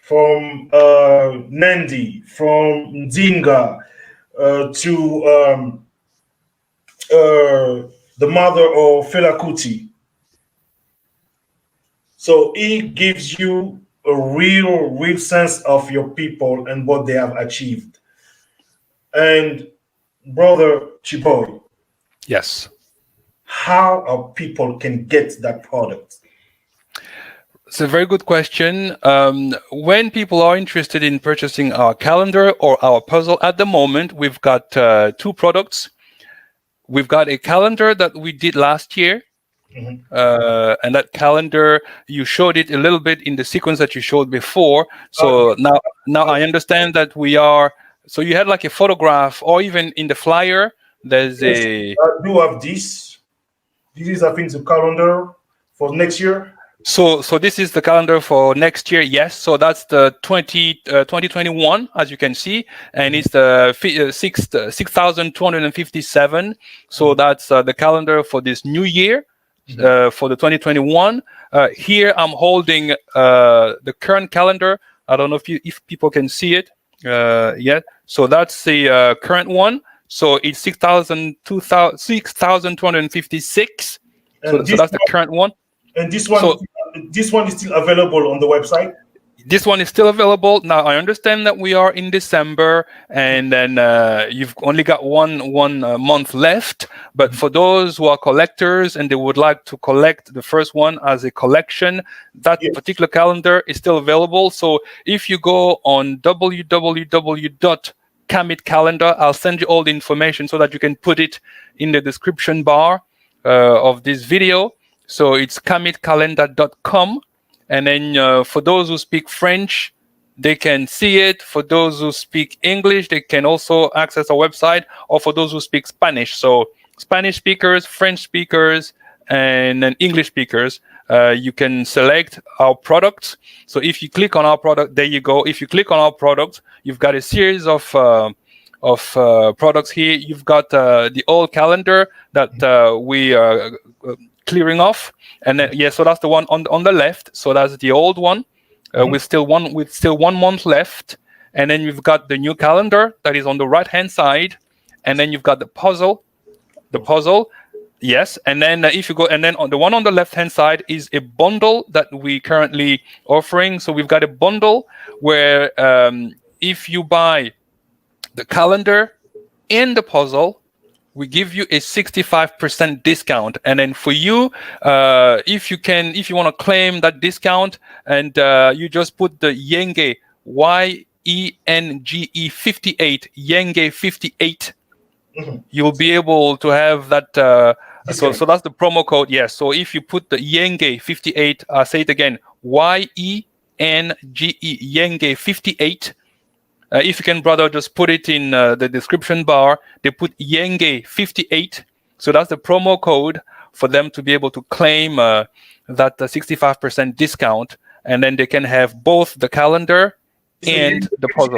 from Nandi, from Ndinga, to the mother of Fela Kuti. So it gives you a real sense of your people and what they have achieved. And brother Tshiboy, Yes. how our people can get that product? It's a very good question. When people are interested in purchasing our calendar or our puzzle, at the moment, we've got two products. We've got a calendar that we did last year. And that calendar, you showed it a little bit in the sequence that you showed before. So now I understand that we are. So you had like a photograph, or even in the flyer, there's a. I do have this. This is, I think, the calendar for next year. So this is the calendar for next year. Yes. So that's the 2021, as you can see, and it's the 6,257. So that's the calendar for this new year. for the 2021. Here I'm holding the current calendar. I don't know if people can see it yet. So that's the current one. So it's 6,256. So that's the current one. And this one, this one is still available on the website. This one is still available. Now, I understand that we are in December, and then you've only got one month left. But for those who are collectors and they would like to collect the first one as a collection, that particular calendar is still available. So if you go on www.KAMIT Calendar, I'll send you all the information so that you can put it in the description bar of this video. So it's kamitcalendar.com. And then for those who speak French, they can see it. For those who speak English, they can also access our website. Or for those who speak Spanish, so Spanish speakers, French speakers, and then English speakers, you can select our products. So if you click on our product, there you go. If you click on our product, you've got a series of products here. You've got the old calendar that we are clearing off, and then so that's the one on the left. So that's the old one with still one month left, and then you've got the new calendar that is on the right hand side, and then you've got the puzzle. Yes, and then if you go, and then on the one on the left hand side is a bundle that we currently offering. So we've got a bundle where if you buy the calendar and the puzzle, we give you a 65% discount. And then for you, if you want to claim that discount, and you just put the Yenge, YENGE 58, Yenge 58, you'll be able to have that. So that's the promo code. Yes. So if you put the Yenge 58, say it again, YENGE Yenge 58. If you can, brother, just put it in the description bar. They put Yenge 58. So that's the promo code for them to be able to claim that 65% discount. And then they can have both the calendar and the puzzle.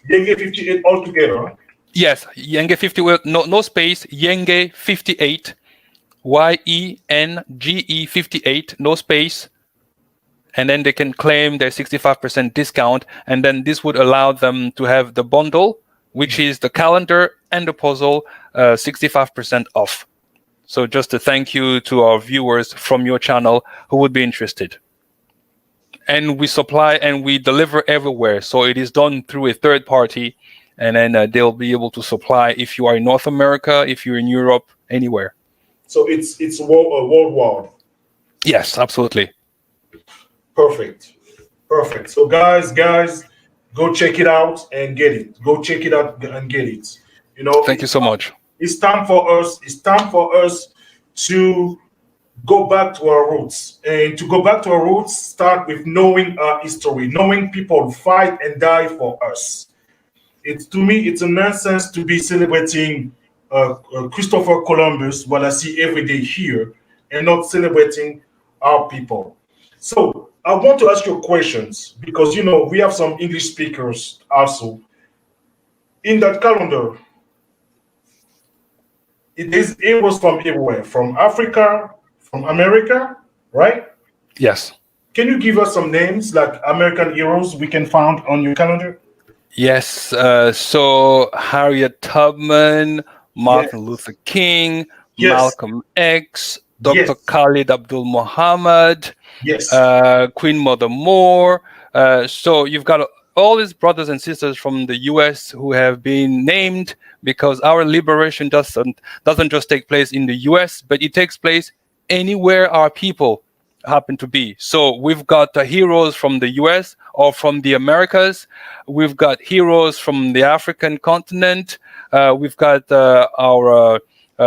Yenge 58 altogether, right? Yes, Yenge 58, no space, Yenge 58, YENGE 58, no space. And then they can claim their 65% discount. And then this would allow them to have the bundle, which is the calendar and the puzzle, 65% off. So just a thank you to our viewers from your channel who would be interested. And we supply and we deliver everywhere. So it is done through a third party. And then they'll be able to supply if you are in North America, if you're in Europe, anywhere. So it's worldwide. Yes, absolutely. Perfect. So guys, go check it out and get it. Go check it out and get it. You know. Thank you so much. It's time for us. It's time for us to go back to our roots. And to go back to our roots, start with knowing our history, knowing people fight and die for us. To me, it's a nonsense to be celebrating Christopher Columbus, what I see every day here, and not celebrating our people. So I want to ask you questions because, you know, we have some English speakers also. In that calendar, it is heroes from everywhere, from Africa, from America, right? Yes. Can you give us some names like American heroes we can find on your calendar? Yes. So Harriet Tubman, Martin Luther King, Malcolm X, Dr. Khalid Abdul Muhammad, Queen Mother Moore. So you've got all these brothers and sisters from the US who have been named because our liberation doesn't just take place in the US, but it takes place anywhere our people happen to be. So we've got heroes from the US or from the Americas. We've got heroes from the African continent. We've got our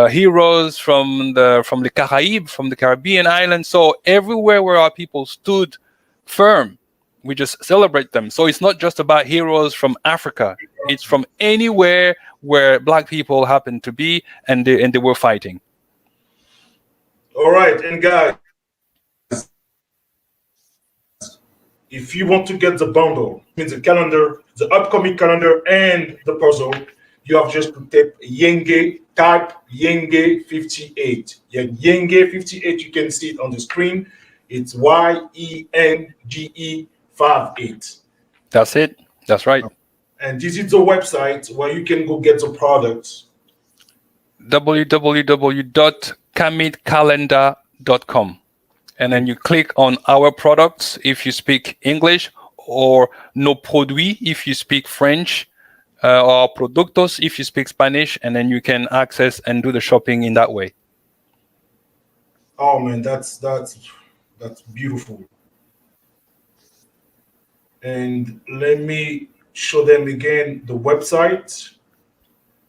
heroes from the Caraïbes, from the Caribbean islands. So everywhere where our people stood firm, we just celebrate them. So it's not just about heroes from Africa. It's from anywhere where Black people happen to be and they were fighting. All right, and guys, if you want to get the bundle, means the calendar, the upcoming calendar and the puzzle, You have just to type Yenge 58. Yeah, Yenge 58, you can see it on the screen. It's YENGE 58. That's it. That's right. And this is the website where you can go get the products. www.kamitkalendar.com. And then you click on our products if you speak English, or nos produits if you speak French, or productos if you speak Spanish, and then you can access and do the shopping in that way. Oh man, that's beautiful. And let me show them again the website,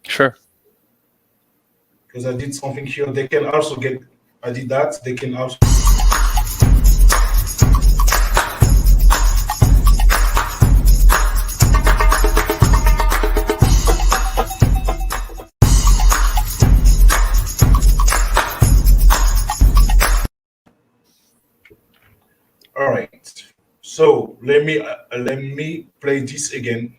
Sure. because I did something here. They can also I did that. They can also. All right. So let me play this again.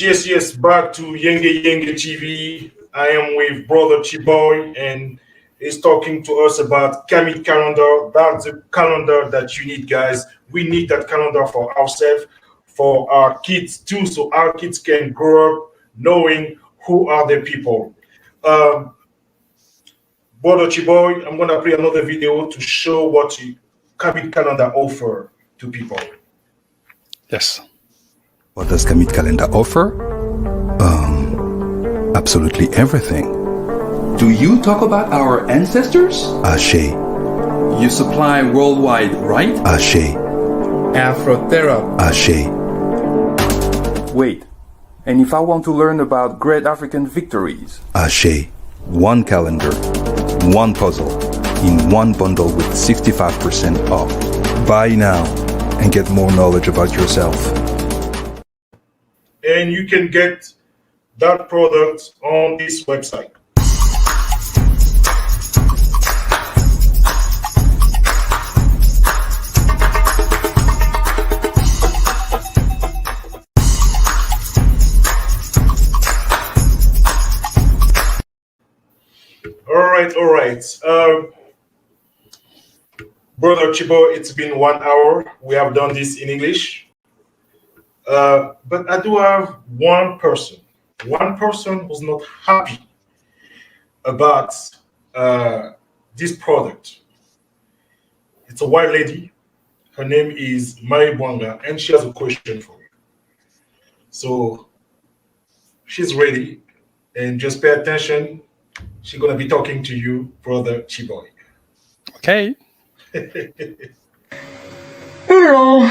Yes. Back to Yenge TV. I am with brother Tshiboy, and he's talking to us about KAMIT calendar. That's the calendar that you need, guys. We need that calendar for ourselves, for our kids too, so our kids can grow up knowing who are the people. Brother Tshiboy, I'm gonna play another video to show what KAMIT calendar offer to people. Yes. What does KAMIT Calendar offer? Absolutely everything. Do you talk about our ancestors? Ashe, You supply worldwide, right? Ashe, Afrotherapy. Ashe. Wait, and if I want to learn about great African victories? Ashe. One calendar, one puzzle, in one bundle with 65% off. Buy now and get more knowledge about yourself. And you can get that product on this website. All right. Brother Tshiboy, it's been 1 hour. We have done this in English. But I do have one person who's not happy about this product. It's a white lady. Her name is Mary Bwanga, and she has a question for you. So she's ready, and just pay attention. She's going to be talking to you, Brother Tshiboy. Okay. Hello,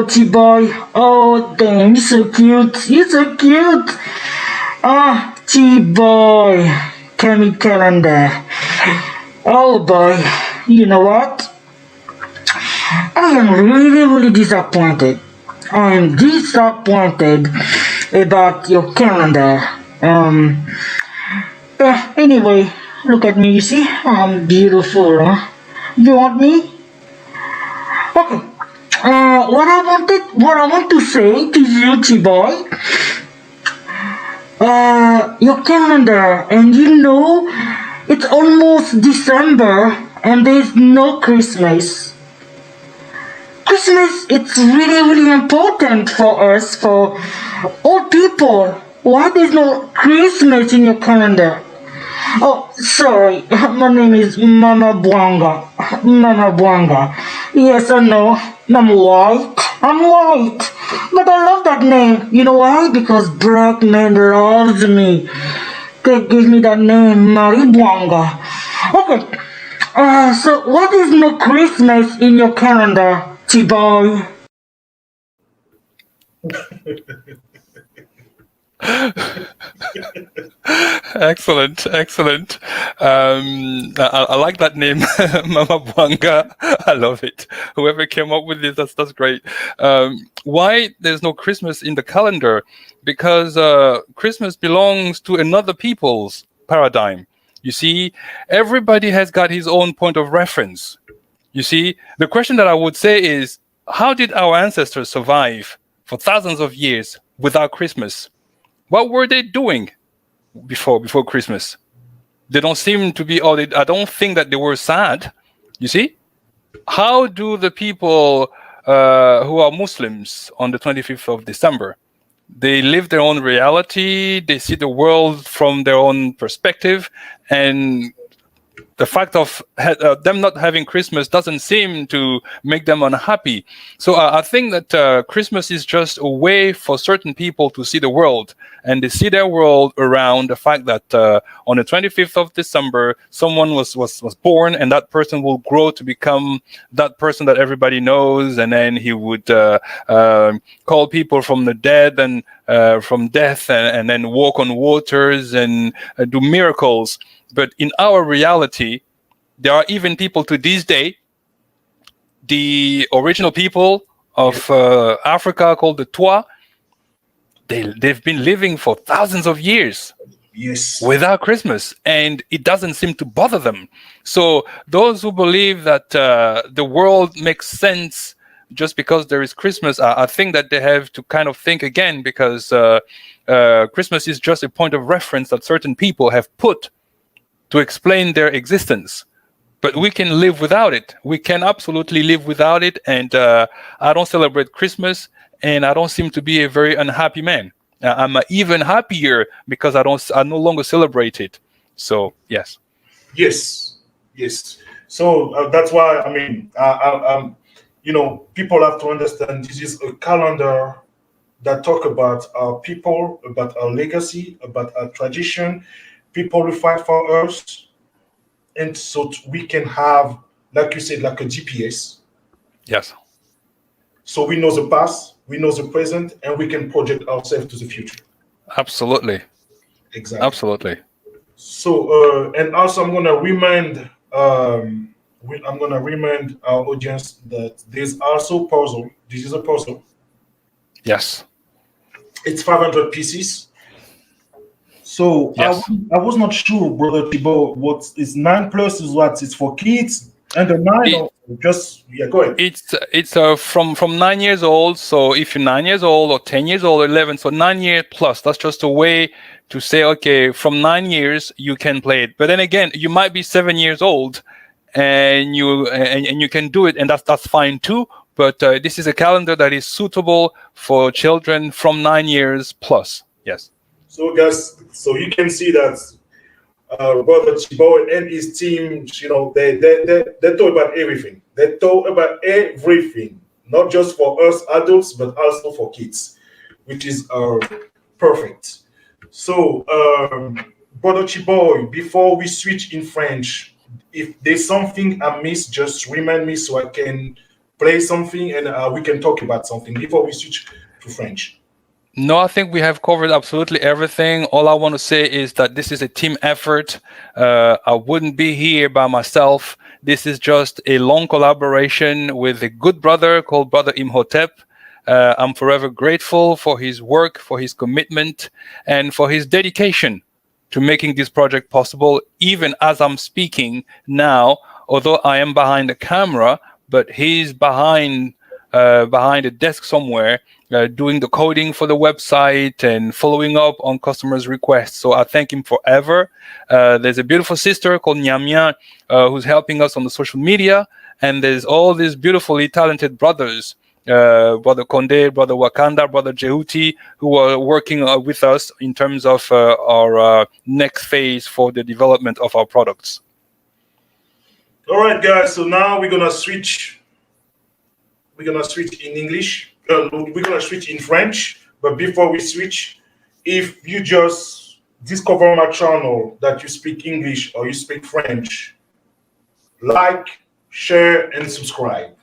Tshiboy. Oh, damn, you're so cute. You're so cute. Tshiboy, KAMIT Calendar. Oh boy, you know what? I am really disappointed. I am disappointed about your calendar. Anyway, look at me, you see? I'm beautiful, huh? You want me? Okay. What I want to say to you, Tshiboy, your calendar, and you know, it's almost December, and there's no Christmas. Christmas, it's really important for us, for all people. Why there's no Christmas in your calendar? Oh, sorry, my name is Mama Bwanga. Mama Bwanga. Yes, I know, I'm white. But I love that name. You know why? Because black man loves me. They give me that name, Mari Bwanga. Okay, so what is no Christmas in your calendar, Tshiboy? Excellent, excellent. I like that name, Mama Bwanga. I love it. Whoever came up with this, that's great. Why there's no Christmas in the calendar? Because Christmas belongs to another people's paradigm. You see, everybody has got his own point of reference. You see, the question that I would say is, how did our ancestors survive for thousands of years without Christmas? What were they doing before Christmas? They don't seem to be, I don't think that they were sad. You see? How do the people who are Muslims on the 25th of December, they live their own reality, they see the world from their own perspective, and the fact of them not having Christmas doesn't seem to make them unhappy. So I think that Christmas is just a way for certain people to see the world, and they see their world around the fact that on the 25th of December, someone was born, and that person will grow to become that person that everybody knows, and then he would call people from the dead and from death, and then walk on waters and do miracles. But in our reality, there are even people to this day, the original people of Africa called the Twa, they've been living for thousands of years without Christmas, and it doesn't seem to bother them. So those who believe that the world makes sense just because there is Christmas, I think that they have to kind of think again, because Christmas is just a point of reference that certain people have put to explain their existence. But we can live without it. We can absolutely live without it. And I don't celebrate Christmas, and I don't seem to be a very unhappy man. I'm even happier because I no longer celebrate it. So, yes. Yes. So that's why, I mean, people have to understand this is a calendar that talk about our people, about our legacy, about our tradition, people who fight for us, and so we can have, like you said, like a GPS. Yes. So we know the past, we know the present, and we can project ourselves to the future. Absolutely. Exactly. Absolutely. So, and also I'm gonna remind our audience that there's also puzzle. This is a puzzle. Yes. It's 500 pieces. So yes. I was not sure, Brother Tshiboy, what is 9 plus is what? It's for kids under 9 or just, go ahead. It's from 9 years old. So if you're 9 years old or 10 years old or 11, so 9 years plus, that's just a way to say, okay, from 9 years, you can play it. But then again, you might be 7 years old and you can do it, and that's fine too. But this is a calendar that is suitable for children from 9 years plus. Yes. So guys, so you can see that Brother Tshiboy and his team, they talk about everything. They talk about everything, not just for us adults, but also for kids, which is perfect. So, Brother Tshiboy, before we switch in French, if there's something I missed, just remind me so I can play something and we can talk about something before we switch to French. No, I think we have covered absolutely everything. All I want to say is that this is a team effort. I wouldn't be here by myself. This is just a long collaboration with a good brother called Brother Imhotep. I'm forever grateful for his work, for his commitment, and for his dedication to making this project possible, even as I'm speaking now, although I am behind the camera, but he's behind a desk somewhere, doing the coding for the website and following up on customers' requests. So I thank him forever. There's a beautiful sister called Nyamia who's helping us on the social media. And there's all these beautifully talented brothers, Brother Konde, Brother Wakanda, Brother Jehuti, who are working with us in terms of our next phase for the development of our products. All right, guys. So now we're gonna switch. We're gonna switch in English. We're gonna switch in French. But before we switch, if you just discover my channel that you speak English or you speak French, like, share, and subscribe.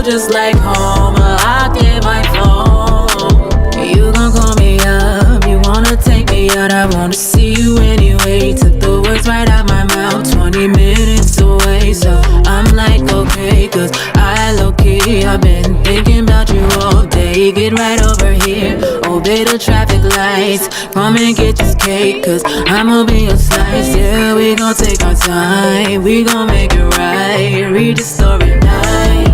Just like home, I get my phone. You gon' call me up, you wanna take me out, I wanna see you anyway. Took the words right out my mouth, 20 minutes away. So I'm like, okay, cause I low-key, I've been thinking about you all day. Get right over here, obey the traffic lights. Come and get this cake, cause I'ma be your slice. Yeah, we gon' take our time, we gon' make it right. Read the story night.